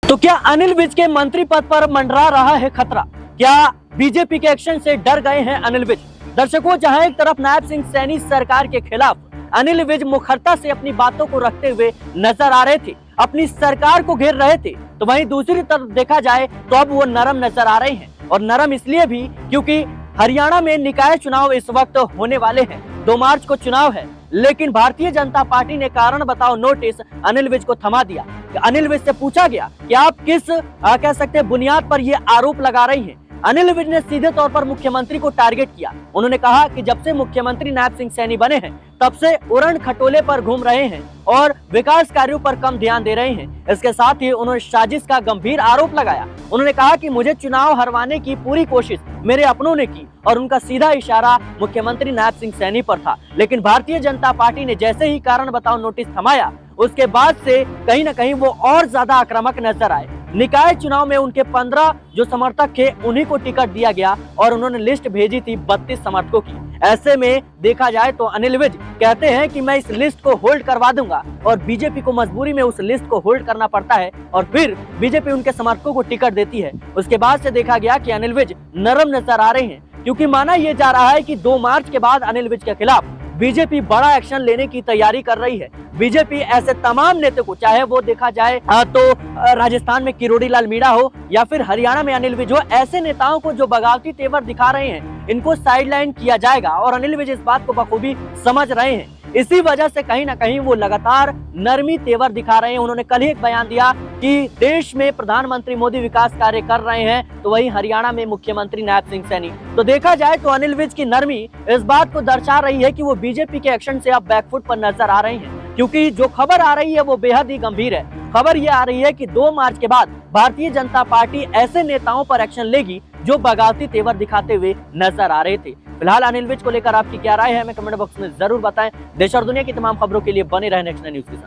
तो क्या अनिल विज के मंत्री पद पर मंडरा रहा है खतरा? क्या बीजेपी के एक्शन से डर गए हैं अनिल विज? दर्शकों, जहां एक तरफ नायब सिंह सैनी सरकार के खिलाफ अनिल विज मुखरता से अपनी बातों को रखते हुए नजर आ रहे थे, अपनी सरकार को घेर रहे थे, तो वहीं दूसरी तरफ देखा जाए तो अब वो नरम नजर आ रहे हैं। और नरम इसलिए भी क्योंकि हरियाणा में निकाय चुनाव इस वक्त होने वाले हैं। 2 मार्च को चुनाव है, लेकिन भारतीय जनता पार्टी ने कारण बताओ नोटिस अनिल विज को थमा दिया। अनिल विज से पूछा गया कि आप किस कह सकते हैं बुनियाद पर ये आरोप लगा रही हैं। अनिल विज ने सीधे तौर पर मुख्यमंत्री को टारगेट किया। उन्होंने कहा कि जब से मुख्यमंत्री नायब सिंह सैनी बने हैं, तब से उड़न खटोले पर घूम रहे हैं और विकास कार्यों पर कम ध्यान दे रहे हैं। इसके साथ ही उन्होंने साजिश का गंभीर आरोप लगाया। उन्होंने कहा कि मुझे चुनाव हरवाने की पूरी कोशिश मेरे अपनों ने की और उनका सीधा इशारा मुख्यमंत्री नायब सिंह सैनी पर था। लेकिन भारतीय जनता पार्टी ने जैसे ही कारण बताओ नोटिस थमाया, उसके बाद से कहीं न कहीं वो और ज्यादा आक्रामक नजर आए। निकाय चुनाव में उनके 15 जो समर्थक थे, उन्हीं को टिकट दिया गया और उन्होंने लिस्ट भेजी थी 32 समर्थकों की। ऐसे में देखा जाए तो अनिल विज कहते हैं कि मैं इस लिस्ट को होल्ड करवा दूंगा और बीजेपी को मजबूरी में उस लिस्ट को होल्ड करना पड़ता है और फिर बीजेपी उनके समर्थकों को टिकट देती है। उसके बाद से देखा गया कि अनिल विज नरम नजर आ रहे हैं, क्योंकि माना यह जा रहा है कि 2 मार्च के बाद अनिल विज के खिलाफ बीजेपी बड़ा एक्शन लेने की तैयारी कर रही है। बीजेपी ऐसे तमाम नेता को, चाहे वो देखा जाए तो राजस्थान में किरोड़ी लाल मीणा हो या फिर हरियाणा में अनिल विज हो, ऐसे नेताओं को जो बगावती तेवर दिखा रहे हैं, इनको साइडलाइन किया जाएगा और अनिल विज इस बात को बखूबी समझ रहे हैं। इसी वजह से कहीं ना कहीं वो लगातार नरमी तेवर दिखा रहे हैं। उन्होंने कल ही एक बयान दिया कि देश में प्रधानमंत्री मोदी विकास कार्य कर रहे हैं, तो वहीं हरियाणा में मुख्यमंत्री नायब सिंह सैनी। तो देखा जाए तो अनिल विज की नरमी इस बात को दर्शा रही है कि वो बीजेपी के एक्शन से अब बैकफुट पर नजर आ रहे हैं, क्योंकि जो खबर आ रही है वो बेहद ही गंभीर है। खबर ये आ रही है कि 2 मार्च के बाद भारतीय जनता पार्टी ऐसे नेताओं पर एक्शन लेगी जो बगावती तेवर दिखाते हुए नजर आ रहे थे। फिलहाल अनिल विज को लेकर आपकी क्या राय है, हमें कमेंट बॉक्स में जरूर बताएं। देश और दुनिया की तमाम खबरों के लिए बने रहें नेक्स्ट न्यूज के साथ।